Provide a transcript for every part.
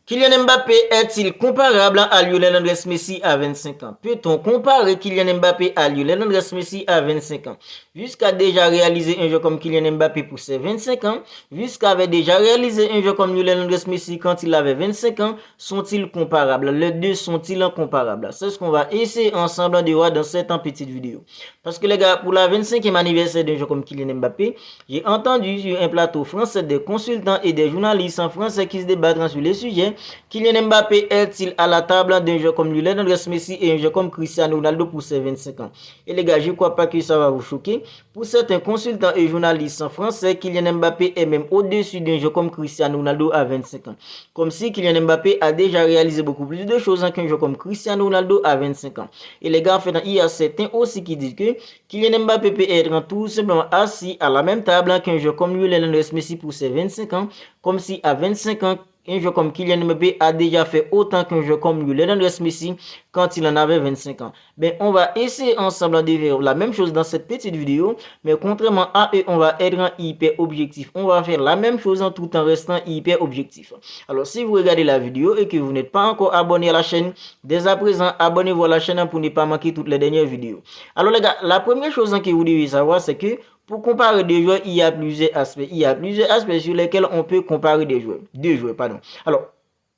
Kylian Mbappé est-il comparable à Lionel Andrés Messi à 25 ans? Peut-on comparer Kylian Mbappé à Lionel Andrés Messi à 25 ans? Jusqu'à déjà réalisé un jeu comme Kylian Mbappé pour ses 25 ans, jusqu'à avait déjà réalisé un jeu comme Lionel Andrés Messi quand il avait 25 ans, sont-ils comparables? Les deux sont-ils incomparables? C'est ce qu'on va essayer ensemble de voir dans cette petite vidéo. Parce que les gars, pour la 25e anniversaire d'un jeu comme Kylian Mbappé, j'ai entendu sur un plateau français des consultants et des journalistes en français qui se débattent sur les sujets. Kylian Mbappé est-il à la table d'un jeu comme Lionel Andrés Messi et un jeu comme Cristiano Ronaldo pour ses 25 ans? Et les gars, je ne crois pas que ça va vous choquer. Pour certains consultants et journalistes en français, Kylian Mbappé est même au-dessus d'un jeu comme Cristiano Ronaldo à 25 ans. Comme si Kylian Mbappé a déjà réalisé beaucoup plus de choses qu'un jeu comme Cristiano Ronaldo à 25 ans. Et les gars, en fait, il y a certains aussi qui disent que Kylian Mbappé peut être tout simplement assis à la même table qu'un jeu comme Lionel Andrés Messi pour ses 25 ans, comme si à 25 ans, un jeu comme Kylian Mbappé a déjà fait autant qu'un jeu comme Lionel Andrés Messi quand il en avait 25 ans. Ben, on va essayer ensemble de faire la même chose dans cette petite vidéo, mais contrairement à eux, on va être hyper objectif. On va faire la même chose tout en restant hyper objectif. Alors, si vous regardez la vidéo et que vous n'êtes pas encore abonné à la chaîne, dès à présent, abonnez-vous à la chaîne pour ne pas manquer toutes les dernières vidéos. Alors les gars, la première chose que vous devez savoir, c'est que pour comparer des joueurs, il y a plusieurs aspects. Il y a plusieurs aspects sur lesquels on peut comparer des joueurs. Deux joueurs, pardon. Alors,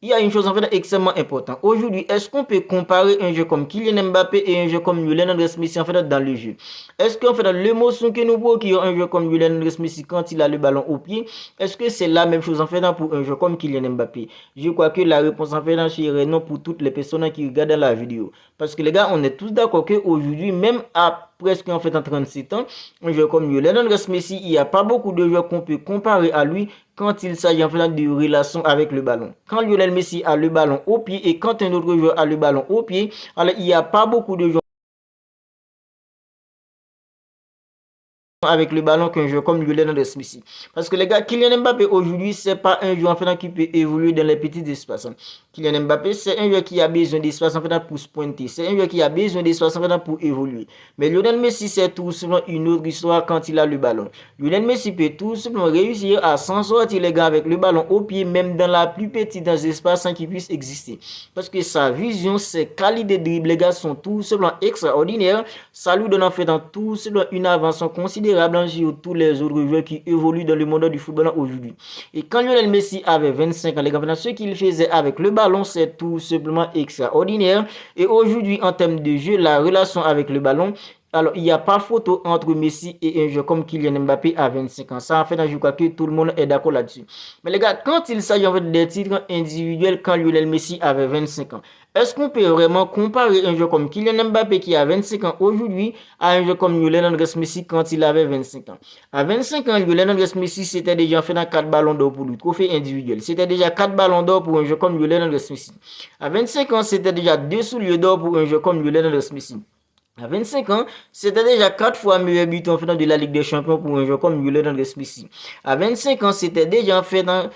il y a une chose en fait extrêmement importante. Aujourd'hui, est-ce qu'on peut comparer un jeu comme Kylian Mbappé et un jeu comme Lionel Andrés Messi en fait dans le jeu? Est-ce qu'en fait l'émotion que nous procure un jeu comme Lionel Andrés Messi quand il a le ballon au pied, est-ce que c'est la même chose en fait pour un jeu comme Kylian Mbappé? Je crois que la réponse en fait serait non pour toutes les personnes qui regardent la vidéo. Parce que les gars, on est tous d'accord qu'aujourd'hui, même à presque en fait en 37 ans, un joueur comme Lionel Andrés Messi, il n'y a pas beaucoup de joueurs qu'on peut comparer à lui quand il s'agit en fait de relation avec le ballon. Quand Lionel Messi a le ballon au pied et quand un autre joueur a le ballon au pied, alors il n'y a pas beaucoup de joueurs avec le ballon qu'un joueur comme Lionel Andrés Messi. Parce que les gars, Kylian Mbappé aujourd'hui, c'est pas un joueur en fait qui peut évoluer dans les petits espaces. Kylian Mbappé, c'est un joueur qui a besoin d'espace en fait pour se pointer. C'est un joueur qui a besoin d'espace en fait pour évoluer. Mais Lionel Messi, c'est tout simplement une autre histoire quand il a le ballon. Lionel Messi peut tout simplement réussir à s'en sortir les gars avec le ballon au pied, même dans la plus petite des espaces qui puisse exister. Parce que sa vision, ses qualités de dribble, les gars, sont tout simplement extraordinaires. Ça lui donne en fait tout simplement une avance considérable sur tous les autres joueurs qui évoluent dans le monde du football aujourd'hui. Et quand Lionel Messi avait 25 ans, les gars, ce qu'il faisait avec le ballon, c'est tout simplement extraordinaire. Et aujourd'hui, en termes de jeu, la relation avec le ballon, alors, il n'y a pas photo entre Messi et un joueur comme Kylian Mbappé à 25 ans. Ça, en fait, je crois que tout le monde est d'accord là-dessus. Mais les gars, quand il s'agit en fait des titres individuels, quand Lionel Messi avait 25 ans, est-ce qu'on peut vraiment comparer un joueur comme Kylian Mbappé qui a 25 ans aujourd'hui à un joueur comme Lionel Andrés Messi quand il avait 25 ans? À 25 ans, Lionel Andrés Messi, c'était déjà fait dans 4 ballons d'or pour lui, trophée individuel. C'était déjà 4 ballons d'or pour un joueur comme Lionel Andrés Messi. À 25 ans, c'était déjà 2 souliers d'or pour un joueur comme Lionel Andrés Messi. À 25 ans, c'était déjà 4 fois meilleur buteur en finale de la Ligue des Champions pour un joueur comme Lionel Andrés Messi. À 25 ans, c'était déjà fait dans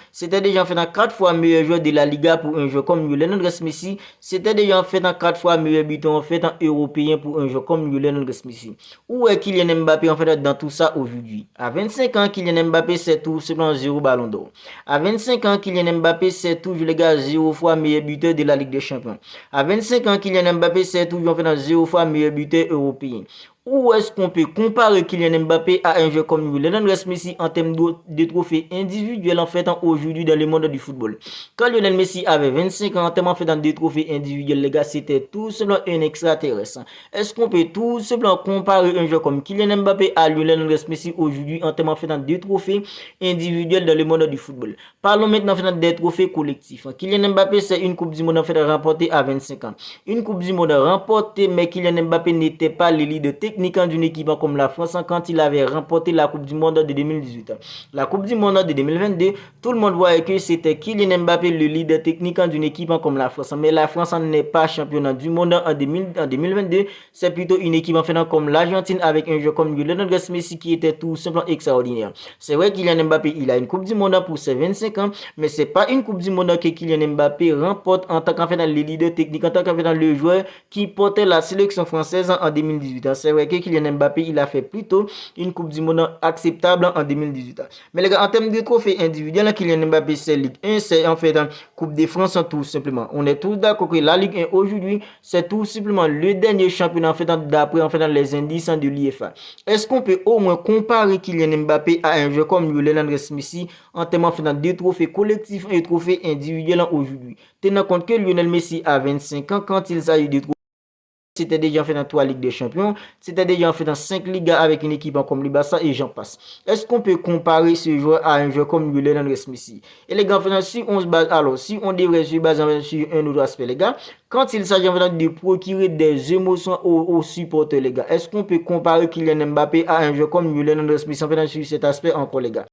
4 fois meilleur joueur de la Liga pour un joueur comme Lionel Andrés Messi. C'était déjà fait dans 4 fois meilleur buteur en fait en européen pour un joueur comme Lionel Andrés Messi. Où est Kylian Mbappé en fait dans tout ça aujourd'hui? À 25 ans, Kylian Mbappé c'est tout simplement 0 ballon d'or. À 25 ans, Kylian Mbappé c'est toujours les gars 0 fois meilleur buteur de la Ligue des Champions. À 25 ans, Kylian Mbappé c'est toujours en fait 0 fois meilleur buteur européen. Où est-ce qu'on peut comparer Kylian Mbappé à un joueur comme Lionel Andrés Messi en termes de trophées individuels en fait aujourd'hui dans le monde du football? Quand Lionel Messi avait 25 ans en termes en fait dans des trophées individuels, les gars, c'était tout simplement un extraterrestre. Est-ce qu'on peut tout simplement comparer un joueur comme Kylian Mbappé à Lionel Andrés Messi aujourd'hui en termes en fait dans des trophées individuels dans le monde du football? Parlons maintenant en fait des trophées collectifs. Kylian Mbappé, c'est une Coupe du Monde en fait remportée à 25 ans. Une Coupe du Monde remportée, mais Kylian Mbappé n'était pas le leader technique d'une équipe comme la France quand il avait remporté la Coupe du Monde de 2018. La Coupe du Monde de 2022, tout le monde voyait que c'était Kylian Mbappé le leader technique d'une équipe comme la France. Mais la France n'est pas championnat du monde en 2022. C'est plutôt une équipe en fait comme l'Argentine avec un joueur comme Lionel Andrés Messi qui était tout simplement extraordinaire. C'est vrai Kylian Mbappé, il a une Coupe du Monde pour ses 25 ans, mais c'est pas une Coupe du Monde que Kylian Mbappé remporte en tant qu'en fait le leader technique, en tant qu'en fait le joueur qui portait la sélection française en 2018. C'est vrai vrai que Kylian Mbappé, il a fait plutôt une Coupe du Monde acceptable en 2018. Mais les gars, en termes de trophées individuels, Kylian Mbappé, c'est Ligue 1, c'est en fait Coupe de France tout simplement. On est tous d'accord que la Ligue 1 aujourd'hui, c'est tout simplement le dernier championnat en fait d'après en fait les indices de l'UEFA. Est-ce qu'on peut au moins comparer Kylian Mbappé à un joueur comme Lionel Messi en termes en fait de trophées collectifs et trophées individuels aujourd'hui? Tenant compte que Lionel Messi a 25 ans quand il s'agit de trophées. C'était déjà fait dans 3 Ligues des Champions. C'était déjà fait dans 5 Ligues avec une équipe comme le Barça et j'en passe. Est-ce qu'on peut comparer ce joueur à un joueur comme Lionel Messi? Et les gars, si on se base, alors, si on devrait se baser sur un autre aspect, les gars, quand il s'agit de procurer des émotions aux supporters, les gars, est-ce qu'on peut comparer Kylian Mbappé à un joueur comme Lionel Messi sur cet aspect encore, les gars?